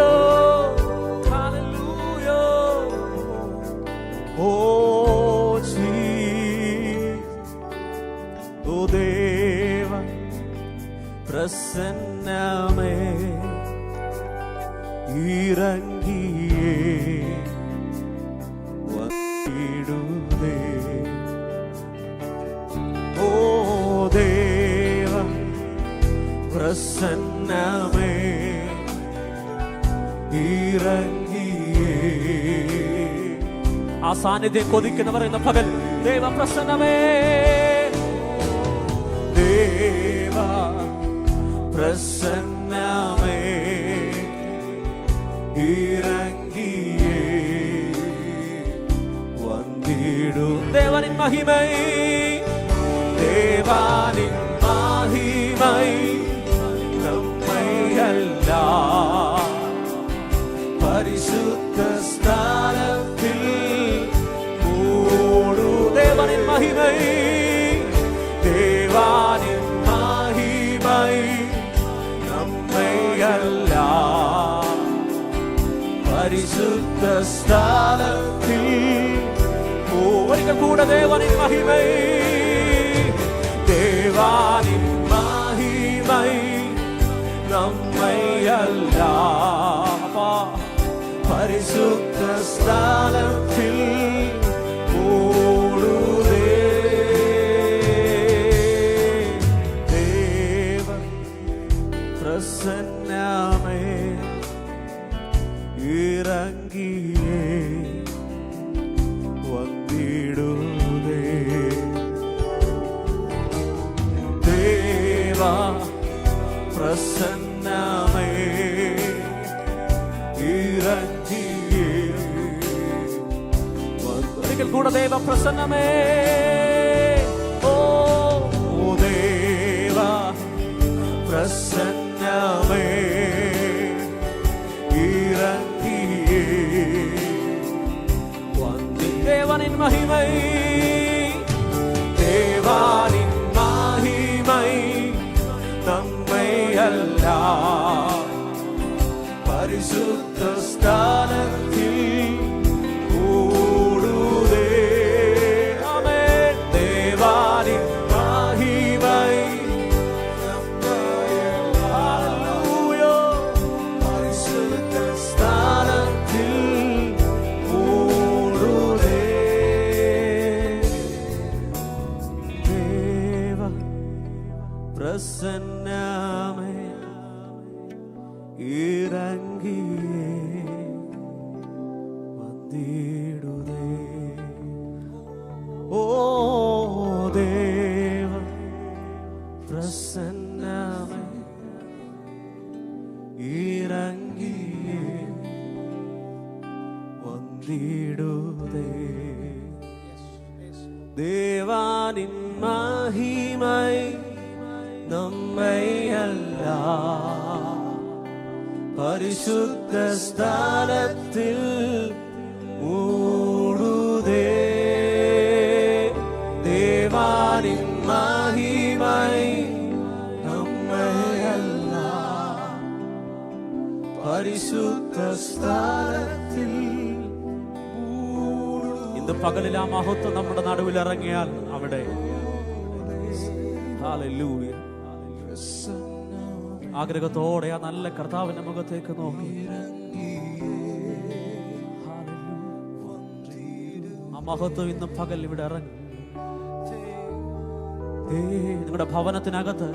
hallelujah. ഓ ഓ ദേവ പ്രസന്നമേ ഇറങ്ങിയേ വന്നിടുന്നേ. ഓ ദേവ പ്രസന്നമേ ഇറങ്ങിയേ. ആ സാന്നിധ്യം കൊതിക്കുന്നവർ ഇന്ന് പകൽ ദേവ പ്രസന്നമേ, ദേവ പ്രസന്നമേ ഇറങ്ങിയേ വന്നിടും. ദേവനിൻ മഹിമൈ, ദേവാനിൻ മഹിമൈ നമ്മയല്ല പരിശുദ്ധ സ്ഥാനത്തിൽ ഓടു. ദേവനിൻ മഹിമൈ, ദേവാനിൻ മഹിമൈ നമ്മയല്ല പരിശുദ്ധ സ്ഥാനത്തിൽ. ഒരിക്കൽ കൂടെ ദേവനിൻ മഹിമൈ, ദേവാനിൻ മഹിമൈ നമ്മയല്ല പരിശുദ്ധ സ്ഥാനത്തിൽ ഓടുതേ. ദേവ പ്രസന്നമേ ഇറങ്ങിയേ വന്നിടുതേ. ദേവ പ്രസന്നമേ ഇറങ്ങിയേ. ഒരിക്കൽ കൂടെ ദേവ പ്രസന്നമേ, ഓ ദേവ പ്രസന്നമേ ഇറങ്ങിയേ വന്നി. ദേവനിൻ മഹിമൈ, ദേവാനിൻ മഹിമൈ നമ്മയല്ല പരിശുദ്ധ സ്ഥാനത്തിൽ ഓടുതേ. ആമേൻ. ദേവാനിൻ മഹിമൈ ഹല്ലേലൂയ പരിശുദ്ധ സ്ഥാനത്തിൽ ഓടുതേ. ദേവ പ്രസന്നമേ ഇറങ്ങിയേ വന്നിടുതേ. ഓ ദേവ പ്രസന്നമേ ഇറങ്ങിയേ വന്നിടുതേ. ദേവാനിൻ മഹിമൈ നമ്മയല്ല പരിശുദ്ധ സ്ഥാനത്തിൽ ഓടുതേ. ദേവാനിൻ മഹിമൈ നമ്മയല്ല പരിശുദ്ധ സ്ഥാനത്തിൽ. ഇന്ന് പകലിൽ ആ മഹത്വം നമ്മുടെ നടുവിൽ ഇറങ്ങിയാൽ അവിടെ ഹല്ലേലൂയ ആഗ്രഹത്തോടെ ആ നല്ല കർത്താവിന്റെ മുഖത്തേക്ക് നോക്കി ആ മഹത്വം ഇന്ന് പകൽ ഇവിടെ ഇറങ്ങി. നിങ്ങളുടെ ഭവനത്തിനകത്ത്,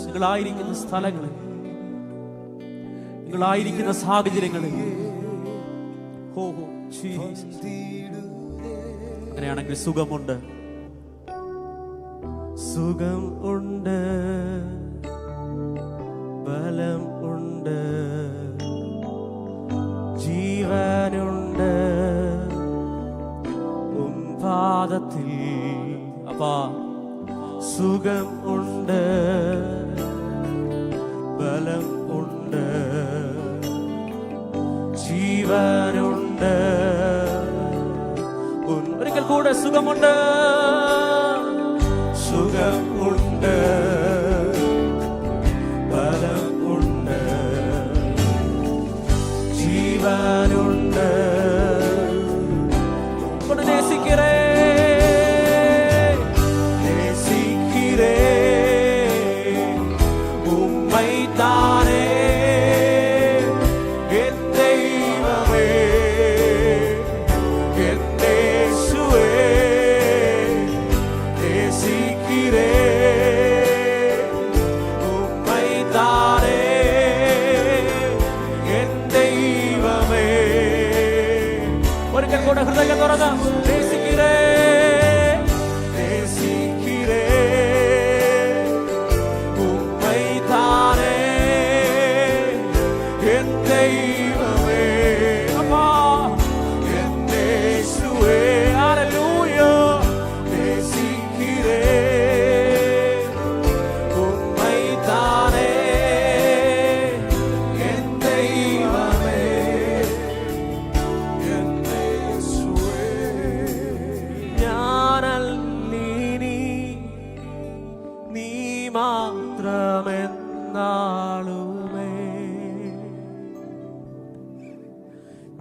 നിങ്ങളായിരിക്കുന്ന സ്ഥലങ്ങളിൽ, നിങ്ങളായിരിക്കുന്ന സാഹചര്യങ്ങളിൽ അങ്ങനെയാണെങ്കിൽ സുഖമുണ്ട്, സുഖം ഉണ്ട്, ബലം ഉണ്ട്, ജീവനുണ്ട് പാദത്തിൽ. അപ്പാ സുഖം ഉണ്ട്, ബലം ഉണ്ട്, ജീവനുണ്ട്. ഒരിക്കൽ കൂടെ സുഖമുണ്ട്, സുഖം ഉണ്ട്, ഉമ്മൈതാനേ എൻ ദൈവമേ, എൻ യേശുവേ, നേസിக்கிறേ ഉമ്മൈതാനേ എൻ ദൈവമേ. ഒരിക്കൽ കൂടെ ഹൃദയം തുറന്ന് നേസിக்கிறേ നേസിக்கிறേ ഉമ്മൈതാനേ എൻ ദൈവമേ. അപ്പാ എൻ യേശുവേ, ഹല്ലേലൂയ, നേസിக்கிறേ ഉമ്മൈതാനേ എൻ ദൈവമേ, എൻ യേശുവേ. ഞാനല്ലിനി നീ മാത്രമെന്നാളുമേ,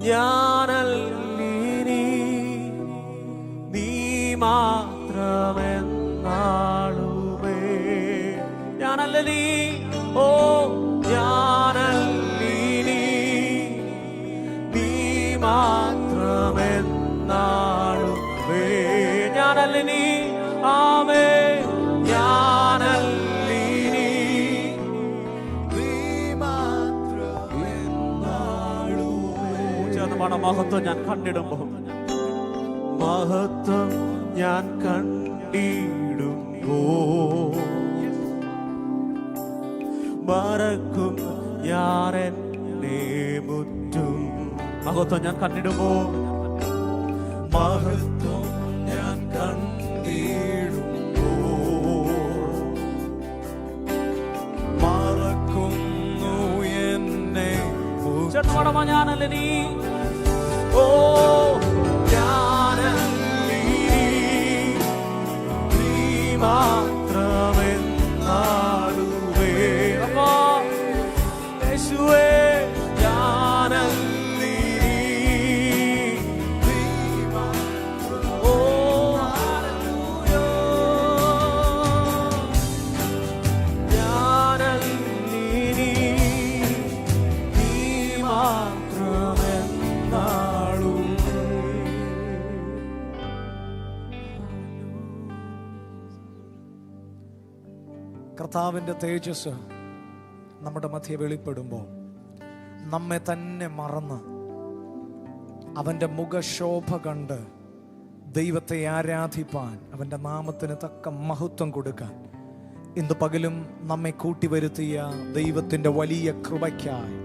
ഞാനല്ലിനി നീ മാത്രമെന്നാളുമേ, ഞാനല്ലീ ഓ ഞാനല്ലിനി നീ മാത്രമെന്നാളുമേ, ഞാനല്ലിനി ആമേ, ഞാനല്ലിനി നീ മാത്രമെന്നാളുമേ. ചേർന്ന് മഹത്വം ഞാൻ കണ്ടിടുമ്പോ, മഹത്വം ഞാൻ കണ്ടിടുമ്പോ മറക്കും ഞാൻ എന്നെ മുറ്റും. മഹത്വം ഞാൻ കണ്ടിടുമ്പോ, മഹത്വം ഞാൻ കണ്ടിടുമ്പോ മറക്കുന്നു എന്നെ. ചേട്ടൻ ഞാനല്ലേ നീ ഓ ഞാനല്ലേ നീ മാത്രമെന്നാളുമേ. അപ്പാ യേശുവേ, ഞാനല്ലേ നീ മാത്രം. ഓ ഹല്ലേലൂയ, ഞാനല്ലേ നീ മാത്രമെന്നാളുമേ. കർത്താവിൻ്റെ തേജസ് നമ്മുടെ മധ്യ വെളിപ്പെടുമ്പോൾ നമ്മെ തന്നെ മറന്ന് അവൻ്റെ മുഖശോഭ കണ്ട് ദൈവത്തെ ആരാധിപ്പാൻ, അവൻ്റെ നാമത്തിന് തക്ക മഹത്വം കൊടുക്കാൻ ഇന്ന് പകലും നമ്മെ കൂട്ടിവരുത്തിയ ദൈവത്തിൻ്റെ വലിയ കൃപയ്ക്കായി